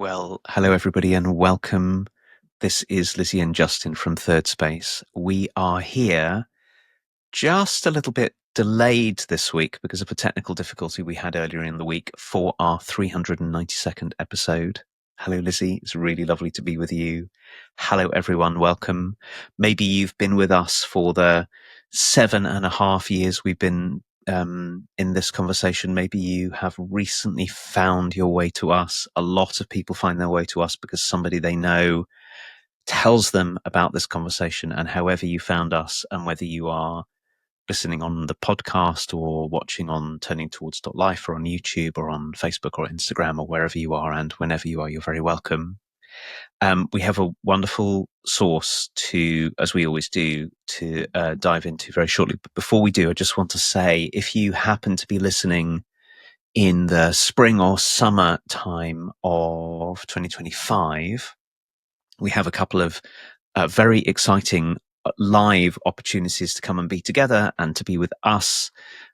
Well, hello everybody and welcome. This is Lizzie and Justin from Thirdspace. We are here just a little bit delayed this week because of a technical difficulty we had earlier in the week for our 392nd episode. Hello Lizzie, it's really lovely to be with you. Hello everyone, welcome. Maybe you've been with us for the 7.5 years we've been in this conversation. Maybe you have recently found your way to us. A lot of people find their way to us because somebody they know tells them about this conversation. And however you found us, and whether you are listening on the podcast or watching on turningtowards.life or on YouTube or on Facebook or Instagram or wherever you are, and whenever you are, you're very welcome. We have a wonderful source to, as we always do, to dive into very shortly. But before we do, I just want to say, if you happen to be listening in the spring or summer time of 2025, we have a couple of very exciting live opportunities to come and be together and to be with us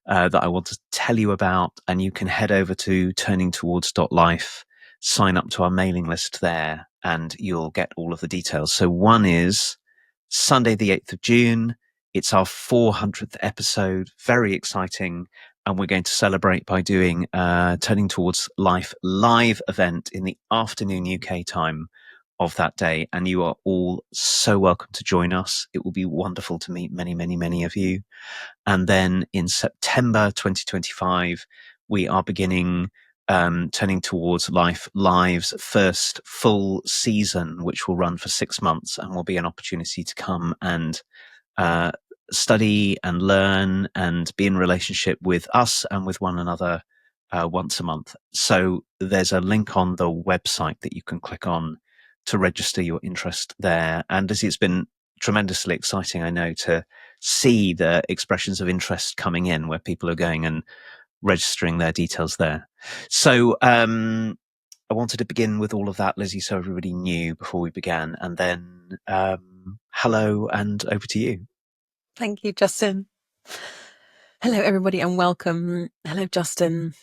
that I want to tell you about. And you can head over to turningtowards.life, sign up to our mailing list there, and you'll get all of the details. So one is Sunday, the 8th of June. It's our 400th episode. Very exciting. And we're going to celebrate by doing Turning Towards Life live event in the afternoon UK time of that day. And you are all so welcome to join us. It will be wonderful to meet many, many, many of you. And then in September 2025, we are beginning Turning Towards Life Live's first full season, which will run for 6 months and will be an opportunity to come and study and learn and be in relationship with us and with one another once a month. So there's a link on the website that you can click on to register your interest there. And as it's been tremendously exciting, I know, to see the expressions of interest coming in where people are going and registering their details there. So I wanted to begin with all of that, Lizzie, so everybody knew before we began. And then hello, and over to you. Thank you, Justin. Hello, everybody, and welcome. Hello, Justin.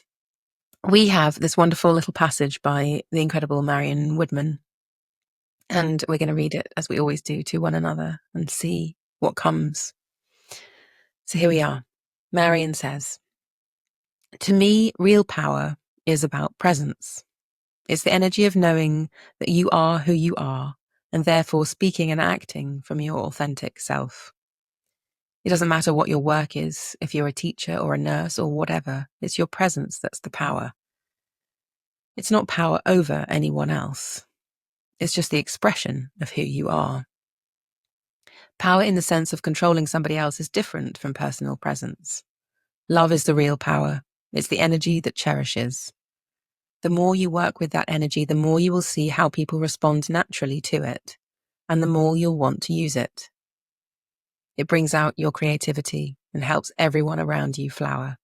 We have this wonderful little passage by the incredible Marion Woodman, and we're going to read it, as we always do, to one another and see what comes. So here we are. Marion says, "To me, real power is about presence. It's the energy of knowing that you are who you are, and therefore speaking and acting from your authentic self. It doesn't matter what your work is, if you're a teacher or a nurse or whatever, it's your presence that's the power. It's not power over anyone else. It's just the expression of who you are. Power in the sense of controlling somebody else is different from personal presence. Love is the real power. It's the energy that cherishes. The more you work with that energy, the more you will see how people respond naturally to it, and the more you'll want to use it. It brings out your creativity and helps everyone around you flower.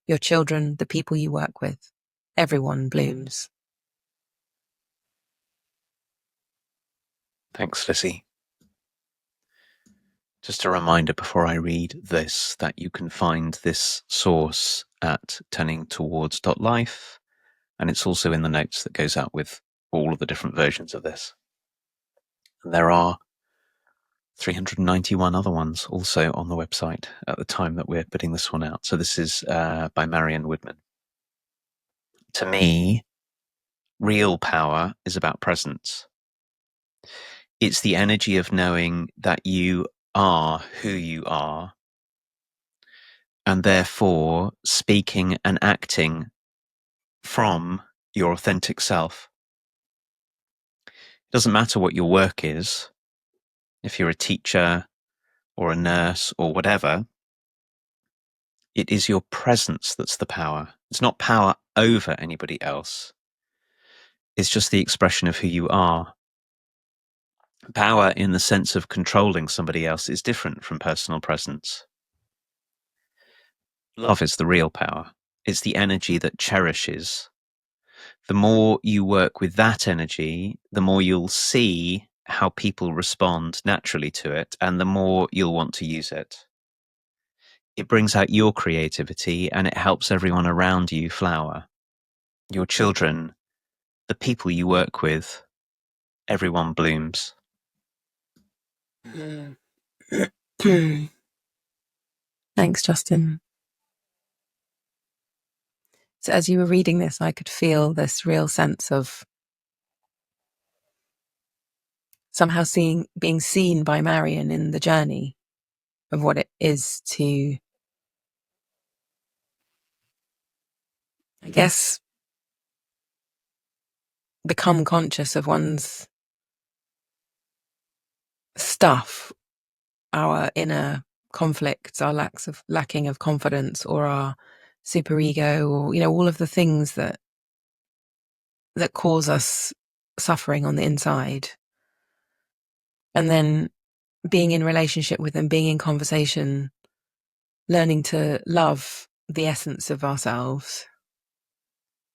Your children, the people you work with, everyone blooms." Thanks, Lizzie. Just a reminder before I read this that you can find this source at turningtowards.life, and it's also in the notes that goes out with all of the different versions of this. And there are 391 other ones also on the website at the time that we're putting this one out. So this is by Marion Woodman. To me, real power is about presence. It's the energy of knowing that you are who you are, and therefore speaking and acting from your authentic self. It doesn't matter what your work is, if you're a teacher or a nurse or whatever, it is your presence that's the power. It's not power over anybody else. It's just the expression of who you are. Power in the sense of controlling somebody else is different from personal presence. Love is the real power. It's the energy that cherishes. The more you work with that energy, the more you'll see how people respond naturally to it, and the more you'll want to use it. It brings out your creativity and it helps everyone around you flower. Your children, the people you work with, everyone blooms. Thanks, Justin. So as you were reading this, I could feel this real sense of somehow being seen by Marion in the journey of what it is to, I guess, become conscious of one's stuff, our inner conflicts, our lacking of confidence, or our superego, or all of the things that cause us suffering on the inside. And then being in relationship with them, being in conversation, learning to love the essence of ourselves.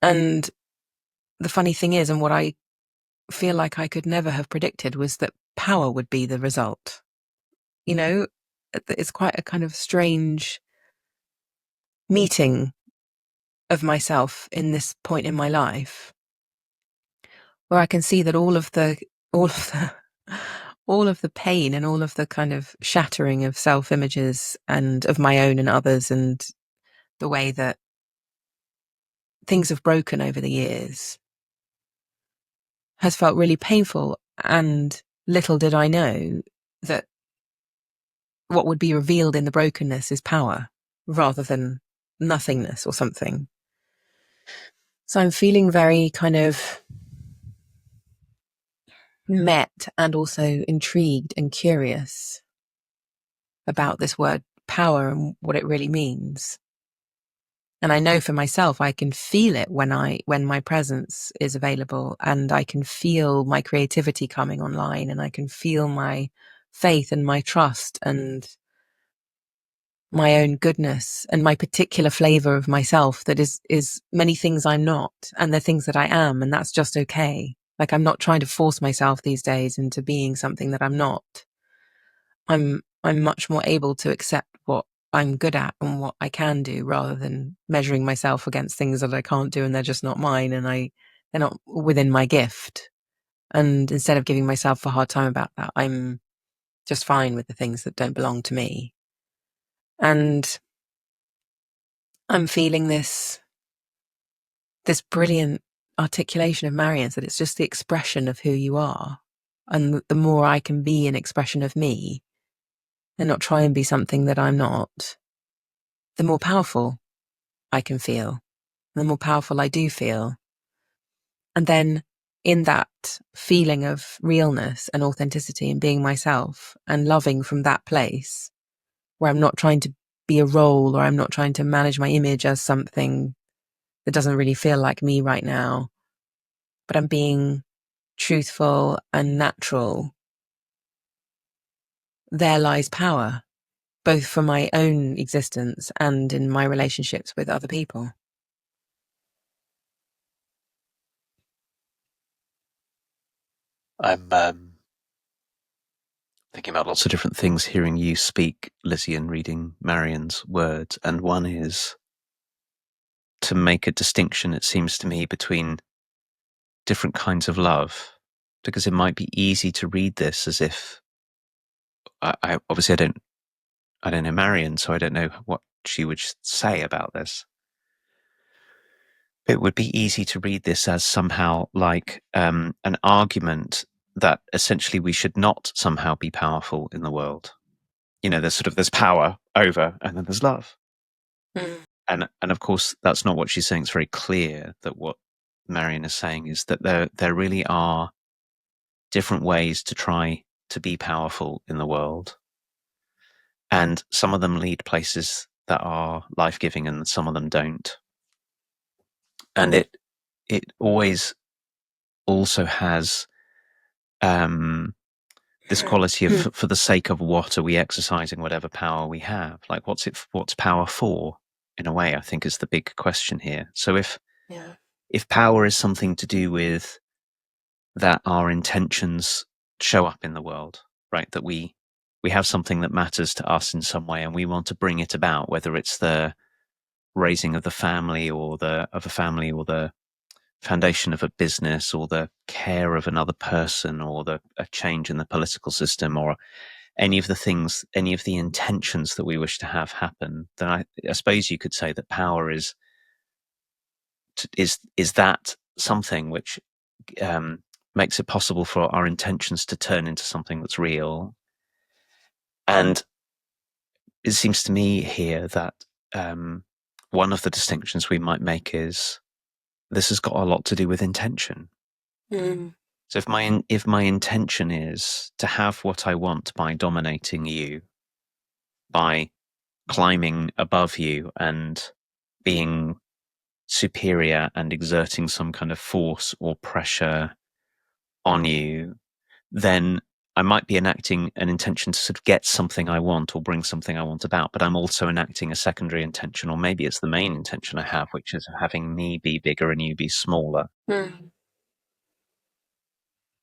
And the funny thing is, and what I feel like I could never have predicted, was that power would be the result. It's quite a kind of strange meeting of myself in this point in my life, where I can see that all of the pain and all of the kind of shattering of self-images and of my own and others, and the way that things have broken over the years, has felt really painful. And little did I know that what would be revealed in the brokenness is power rather than nothingness or something. So I'm feeling very kind of met and also intrigued and curious about this word power and what it really means. And I know for myself, I can feel it when my presence is available, and I can feel my creativity coming online, and I can feel my faith and my trust and my own goodness and my particular flavor of myself that is many things I'm not, and the things that I am, and that's just okay. Like, I'm not trying to force myself these days into being something that I'm not. I'm much more able to accept what I'm good at and what I can do, rather than measuring myself against things that I can't do and they're just not mine, and they're not within my gift. And instead of giving myself a hard time about that, I'm just fine with the things that don't belong to me. And I'm feeling this brilliant articulation of Marion's, that it's just the expression of who you are. And the more I can be an expression of me and not try and be something that I'm not, the more powerful I can feel, the more powerful I do feel. And then in that feeling of realness and authenticity and being myself and loving from that place, where I'm not trying to be a role, or I'm not trying to manage my image as something that doesn't really feel like me right now, but I'm being truthful and natural, there lies power, both for my own existence and in my relationships with other people. I'm thinking about lots of different things hearing you speak, Lizzie, and reading Marion's words. And one is to make a distinction, it seems to me, between different kinds of love, because it might be easy to read this as if I obviously I don't know Marion, so I don't know what she would say about this. It would be easy to read this as somehow like an argument that essentially we should not somehow be powerful in the world. There's power over, and then there's love. Mm. And of course, that's not what she's saying. It's very clear that what Marion is saying is that there really are different ways to try to be powerful in the world. And some of them lead places that are life-giving and some of them don't. And it always also has this quality of, for the sake of what are we exercising whatever power we have? Like, what's power for, in a way, I think is the big question here. So if power is something to do with that our intentions show up in the world, right? That we have something that matters to us in some way and we want to bring it about, whether it's the raising of the family or the foundation of a business or the care of another person or a change in the political system or any of the things, any of the intentions that we wish to have happen, then I suppose you could say that power is that something which makes it possible for our intentions to turn into something that's real. And it seems to me here that one of the distinctions we might make is this has got a lot to do with intention. So if my intention is to have what I want by dominating you, by climbing above you and being superior and exerting some kind of force or pressure on you, then I might be enacting an intention to sort of get something I want or bring something I want about, but I'm also enacting a secondary intention, or maybe it's the main intention I have, which is having me be bigger and you be smaller.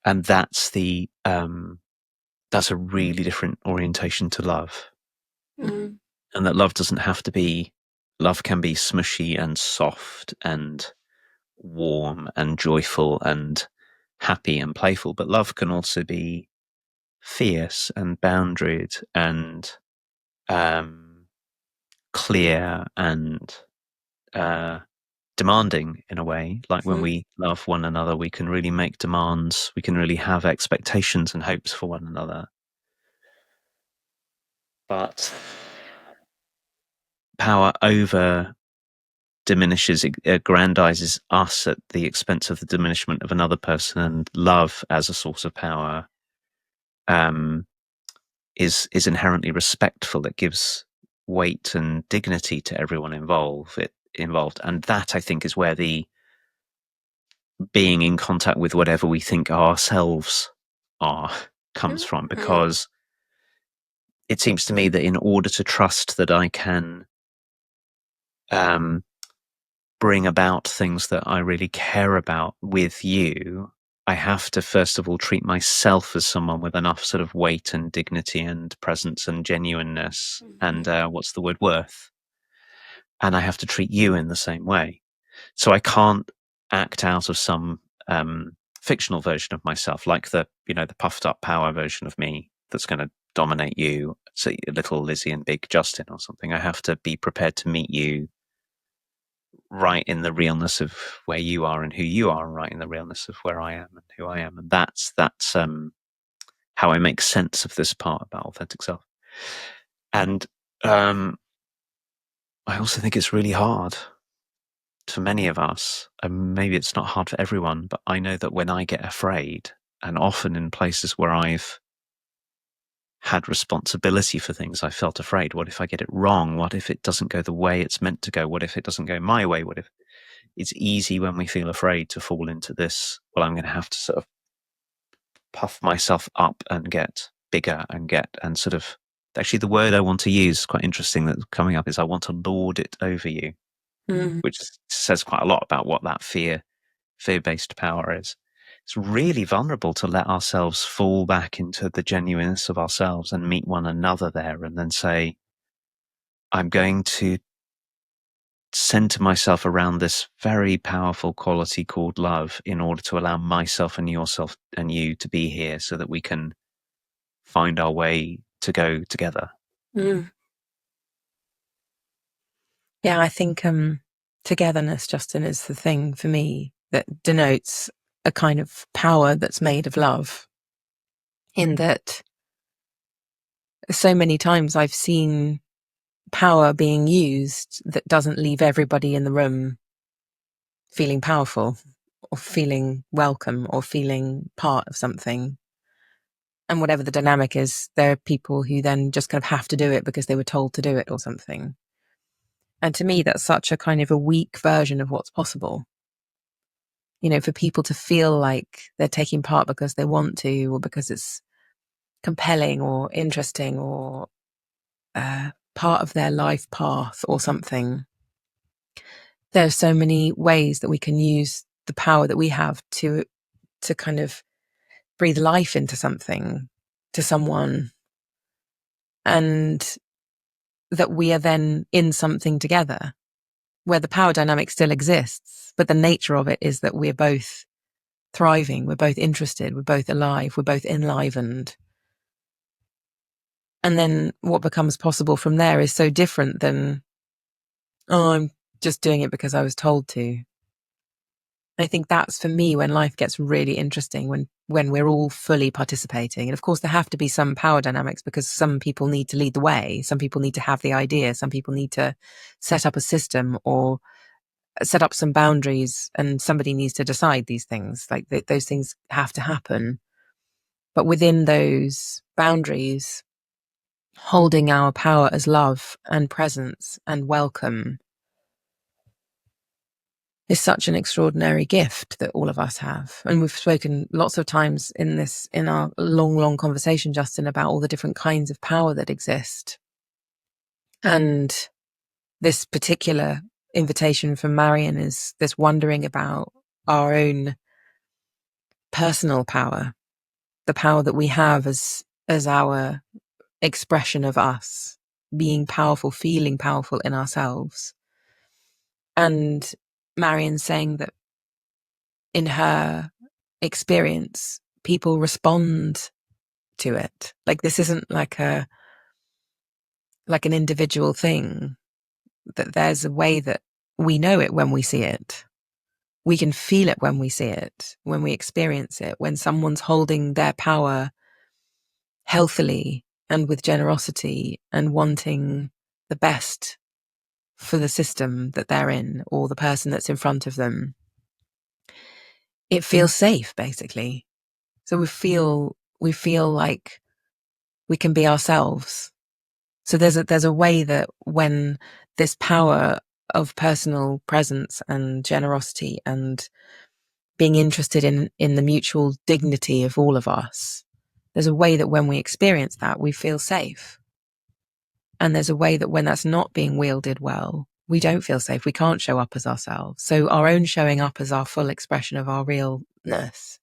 And that's that's a really different orientation to love. And that love doesn't have to be, love can be smushy and soft and warm and joyful and happy and playful, but love can also be fierce and boundaried and clear and demanding in a way. Like when we love one another, we can really make demands, we can really have expectations and hopes for one another. But power over diminishes, aggrandizes us at the expense of the diminishment of another person, and love as a source of power is inherently respectful. It gives weight and dignity to everyone involved, and that, I think, is where the being in contact with whatever we think ourselves are comes from, because it seems to me that in order to trust that I can bring about things that I really care about with you, I have to first of all treat myself as someone with enough sort of weight and dignity and presence and genuineness and what's the word, worth. And I have to treat you in the same way. So I can't act out of some fictional version of myself, like the puffed up power version of me that's going to dominate you, so little Lizzie and big Justin or something. I have to be prepared to meet you right in the realness of where you are and who you are, and right in the realness of where I am and who I am. And that's how I make sense of this part about authentic self. And I also think it's really hard for many of us, and maybe it's not hard for everyone, but I know that when I get afraid, and often in places where I've had responsibility for things, I felt afraid. What if I get it wrong? What if it doesn't go the way it's meant to go? What if it doesn't go my way? What if it's easy when we feel afraid to fall into this, well, I'm going to have to sort of puff myself up and get bigger and sort of, actually the word I want to use, quite interesting that's coming up, is I want to lord it over you, which says quite a lot about what that fear-based power is. It's really vulnerable to let ourselves fall back into the genuineness of ourselves and meet one another there, and then say, I'm going to center myself around this very powerful quality called love in order to allow myself and yourself and you to be here so that we can find our way to go together. Yeah, I think togetherness, Justin, is the thing for me that denotes a kind of power that's made of love, in that so many times I've seen power being used that doesn't leave everybody in the room feeling powerful or feeling welcome or feeling part of something. And whatever the dynamic is, there are people who then just kind of have to do it because they were told to do it or something. And to me, that's such a kind of a weak version of what's possible. For people to feel like they're taking part because they want to, or because it's compelling or interesting or part of their life path or something. There's so many ways that we can use the power that we have to kind of breathe life into something, to someone, and that we are then in something together. where the power dynamic still exists, but the nature of it is that we're both thriving, we're both interested, we're both alive, we're both enlivened. And then what becomes possible from there is so different than, oh, I'm just doing it because I was told to. I think that's for me when life gets really interesting, when we're all fully participating. And of course, there have to be some power dynamics because some people need to lead the way. Some people need to have the idea. Some people need to set up a system or set up some boundaries, and somebody needs to decide these things. Like those things have to happen. But within those boundaries, holding our power as love and presence and welcome is such an extraordinary gift that all of us have. And we've spoken lots of times in our long conversation, Justin, about all the different kinds of power that exist. And this particular invitation from Marion is this wondering about our own personal power, the power that we have as our expression of us, being powerful, feeling powerful in ourselves. And Marion saying that in her experience, people respond to it. Like this isn't like an individual thing, that there's a way that we know it when we see it. We can feel it when we see it, when we experience it, when someone's holding their power healthily and with generosity and wanting the best for the system that they're in or the person that's in front of them. It feels safe, basically. So we feel like we can be ourselves. So there's a way that when this power of personal presence and generosity and being interested in the mutual dignity of all of us, there's a way that when we experience that, we feel safe. And there's a way that when that's not being wielded well, we don't feel safe. We can't show up as ourselves. So our own showing up as our full expression of our realness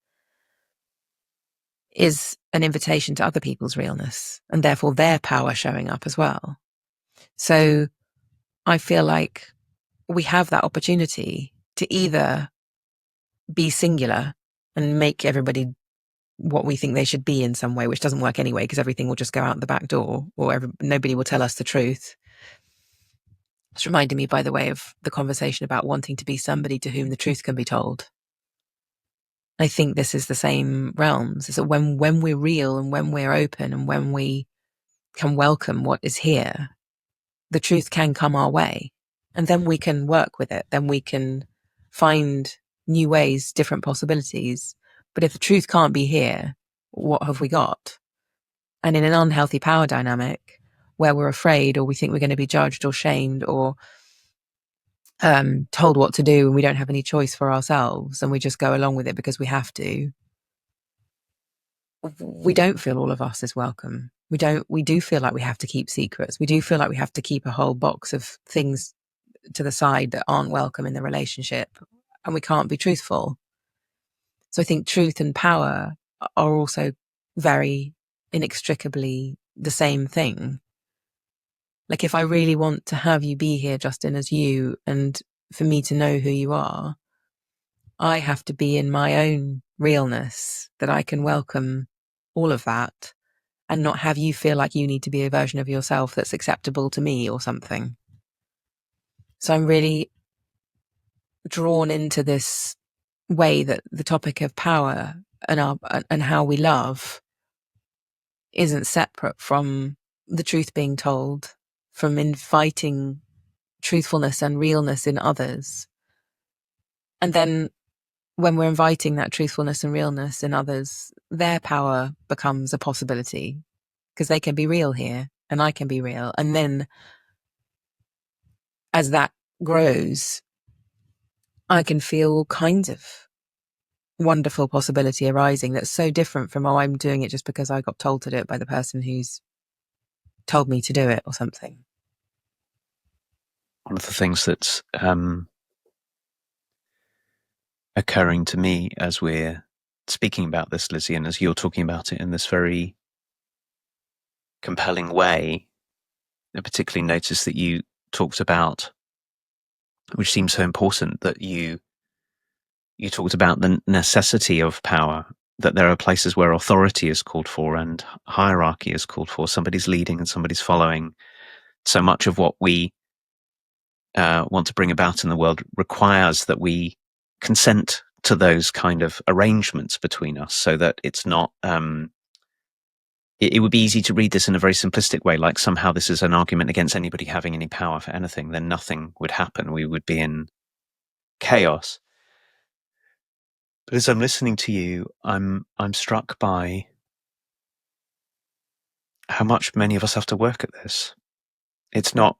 is an invitation to other people's realness and therefore their power showing up as well. So I feel like we have that opportunity to either be singular and make everybody what we think they should be in some way, which doesn't work anyway, because everything will just go out the back door or nobody will tell us the truth. It's reminding me, by the way, of the conversation about wanting to be somebody to whom the truth can be told. I think this is the same realms. Is that when we're real and when we're open and when we can welcome what is here, the truth can come our way. And then we can work with it. Then we can find new ways, different possibilities. But if the truth can't be here, what have we got? And in an unhealthy power dynamic where we're afraid or we think we're going to be judged or shamed or told what to do and we don't have any choice for ourselves and we just go along with it because we have to, we don't feel all of us is welcome. We do feel like we have to keep secrets. We do feel like we have to keep a whole box of things to the side that aren't welcome in the relationship, and we can't be truthful. So I think truth and power are also very inextricably the same thing. Like if I really want to have you be here, Justin, as you, and for me to know who you are, I have to be in my own realness, that I can welcome all of that and not have you feel like you need to be a version of yourself that's acceptable to me or something. So I'm really drawn into this way that the topic of power and how we love isn't separate from the truth being told, from inviting truthfulness and realness in others. And then when we're inviting that truthfulness and realness in others, their power becomes a possibility because they can be real here and I can be real. And then as that grows, I can feel all kinds of wonderful possibility arising that's so different from, oh, I'm doing it just because I got told to do it by the person who's told me to do it or something. One of the things that's occurring to me as we're speaking about this, Lizzie, and as you're talking about it in this very compelling way, I particularly noticed that you talked about which seems so important, that you talked about the necessity of power, that there are places where authority is called for and hierarchy is called for. Somebody's leading and somebody's following. So much of what we want to bring about in the world requires that we consent to those kind of arrangements between us, so that it's not it would be easy to read this in a very simplistic way, like somehow this is an argument against anybody having any power for anything. Then nothing would happen. We would be in chaos. But as I'm listening to you, I'm struck by how much many of us have to work at this. It's not.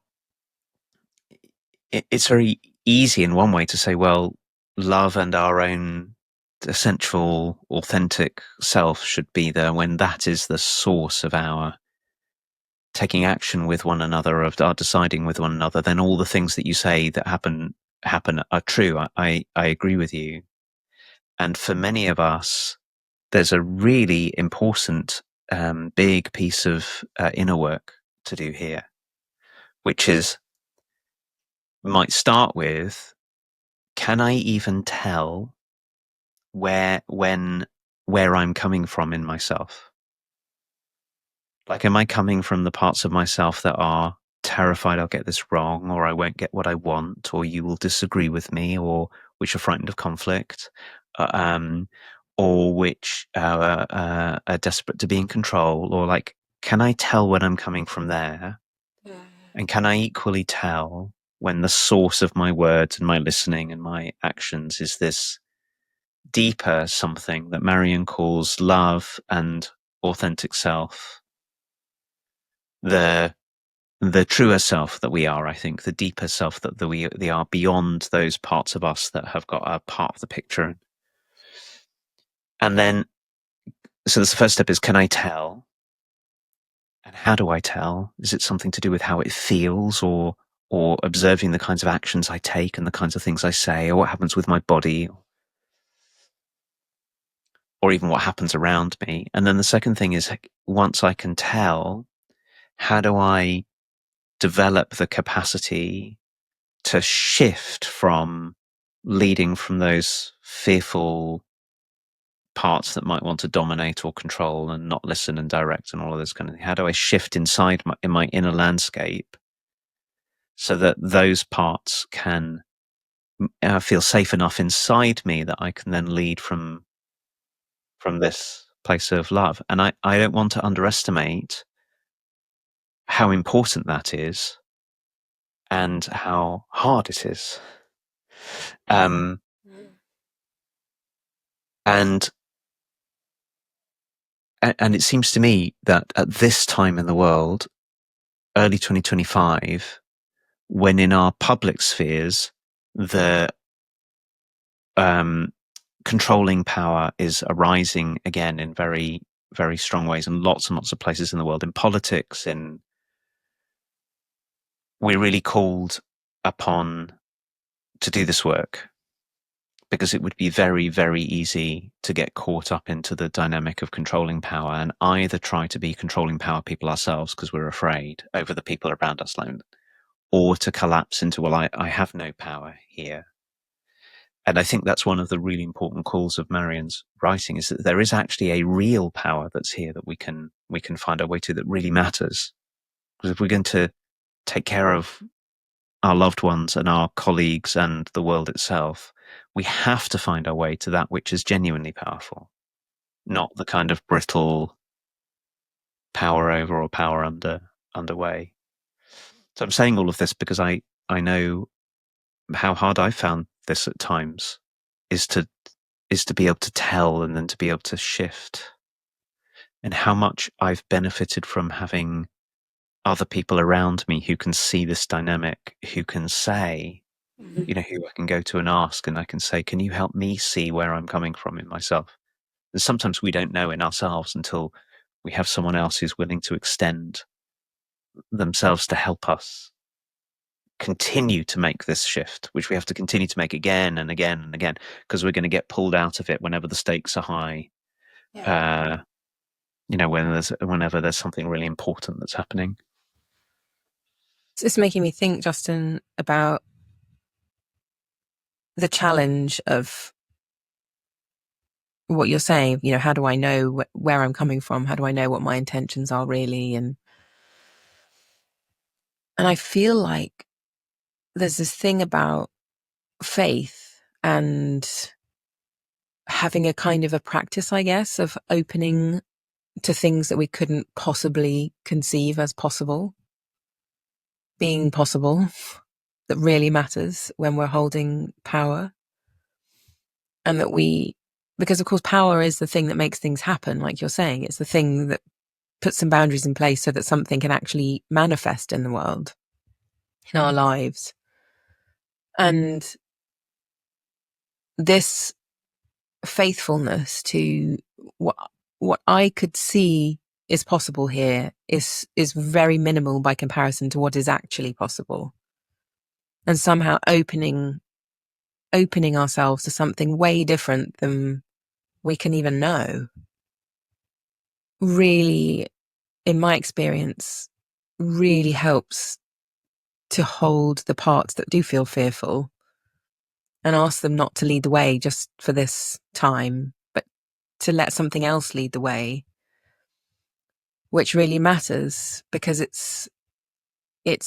It's very easy in one way to say, well, love and our own essential, authentic self should be there, when that is the source of our taking action with one another, of our deciding with one another. Then all the things that you say that happen are true. I agree with you. And for many of us, there's a really important, big piece of inner work to do here, which is, might start with, can I even tell where I'm coming from in myself? Like, am I coming from the parts of myself that are terrified I'll get this wrong, or I won't get what I want, or you will disagree with me, or which are frightened of conflict, uh, um, or which are desperate to be in control? Or, like, can I tell when I'm coming from there? And can I equally tell when the source of my words and my listening and my actions is this deeper something that Marion calls love and authentic self, the truer self that we are, I think, the deeper self that we are, beyond those parts of us that have got a part of the picture. And then, so the first step is, can I tell? And how do I tell? Is it something to do with how it feels, or observing the kinds of actions I take and the kinds of things I say, or what happens with my body, or even what happens around me? And then the second thing is, once I can tell, how do I develop the capacity to shift from leading from those fearful parts that might want to dominate or control and not listen and direct and all of this kind of thing? How do I shift inside in my inner landscape, so that those parts can feel safe enough inside me that I can then lead from this place of love? And I don't want to underestimate how important that is and how hard it is. And it seems to me that at this time in the world, early 2025, when in our public spheres, the controlling power is arising again in very, very strong ways, in lots and lots of places in the world, in politics, we're really called upon to do this work, because it would be very, very easy to get caught up into the dynamic of controlling power, and either try to be controlling power people ourselves because we're afraid over the people around us, or to collapse into, well, I have no power here. And I think that's one of the really important calls of Marion's writing, is that there is actually a real power that's here that we can find our way to, that really matters. Because if we're going to take care of our loved ones and our colleagues and the world itself, we have to find our way to that which is genuinely powerful, not the kind of brittle power over or power underway. So I'm saying all of this because I know how hard I found this at times, is to be able to tell and then to be able to shift, and how much I've benefited from having other people around me who can see this dynamic, who can say, who I can go to and ask, and I can say, can you help me see where I'm coming from in myself? And sometimes we don't know in ourselves until we have someone else who's willing to extend themselves to help us continue to make this shift, which we have to continue to make again and again and again, because we're going to get pulled out of it whenever the stakes are high. Whenever there's something really important that's happening. It's making me think, Justin, about the challenge of what you're saying, how do I know where I'm coming from? How do I know what my intentions are really? And I feel like there's this thing about faith and having a kind of a practice, I guess, of opening to things that we couldn't possibly conceive as possible, being possible, that really matters when we're holding power. And that because of course power is the thing that makes things happen, like you're saying. It's the thing that puts some boundaries in place so that something can actually manifest in the world, in our lives. And this faithfulness to what I could see is possible here is very minimal by comparison to what is actually possible. And somehow opening ourselves to something way different than we can even know really, in my experience, really helps to hold the parts that do feel fearful and ask them not to lead the way just for this time, but to let something else lead the way, which really matters because it's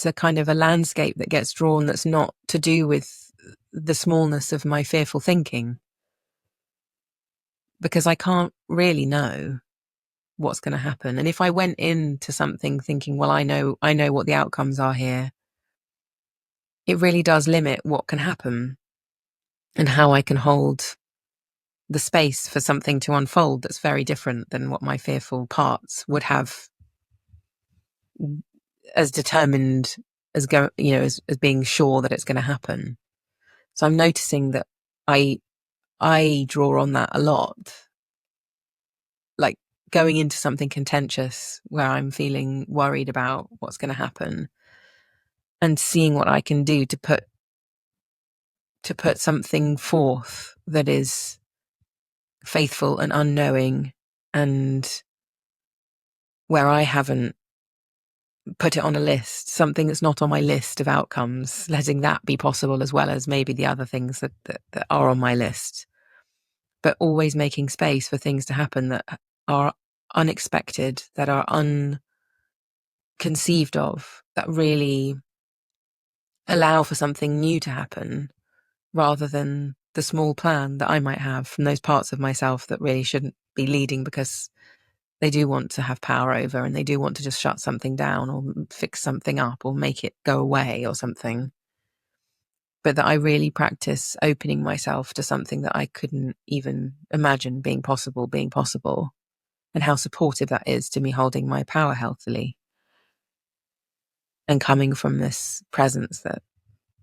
a kind of a landscape that gets drawn that's not to do with the smallness of my fearful thinking, because I can't really know what's going to happen. And if I went into something thinking, well, I know what the outcomes are here, it really does limit what can happen and how I can hold the space for something to unfold that's very different than what my fearful parts would have as determined as as being sure that it's going to happen. So I'm noticing that I draw on that a lot, like going into something contentious where I'm feeling worried about what's going to happen and seeing what I can do to put something forth that is faithful and unknowing, and where I haven't put it on a list, something that's not on my list of outcomes, letting that be possible as well as maybe the other things that are on my list, but always making space for things to happen that are unexpected, that are unconceived of, that really allow for something new to happen rather than the small plan that I might have from those parts of myself that really shouldn't be leading because they do want to have power over and they do want to just shut something down or fix something up or make it go away or something. But that I really practice opening myself to something that I couldn't even imagine being possible, and how supportive that is to me holding my power healthily and coming from this presence that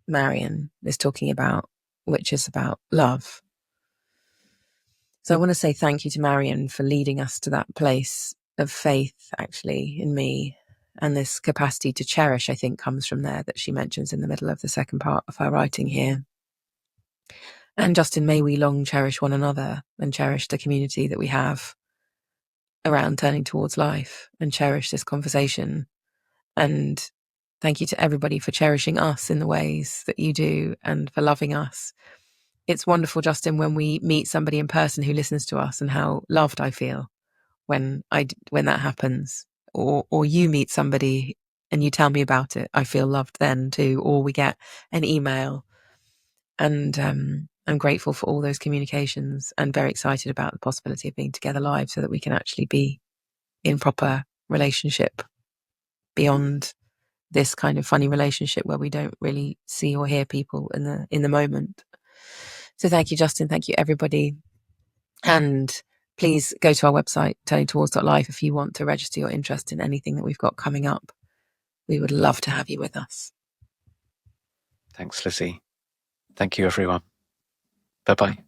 Marion is talking about, which is about love. So I want to say thank you to Marion for leading us to that place of faith, actually, in me. And this capacity to cherish, I think, comes from there, that she mentions in the middle of the second part of her writing here. And Justin, may we long cherish one another and cherish the community that we have around Turning Towards Life and cherish this conversation. And thank you to everybody for cherishing us in the ways that you do and for loving us. It's wonderful, Justin, when we meet somebody in person who listens to us and how loved I feel when that happens, or you meet somebody and you tell me about it. I feel loved then too, or we get an email, and I'm grateful for all those communications and very excited about the possibility of being together live so that we can actually be in proper relationship beyond this kind of funny relationship where we don't really see or hear people in the moment. So thank you, Justin. Thank you, everybody. And please go to our website, turningtowards.life, if you want to register your interest in anything that we've got coming up. We would love to have you with us. Thanks, Lizzie. Thank you, everyone. Bye-bye.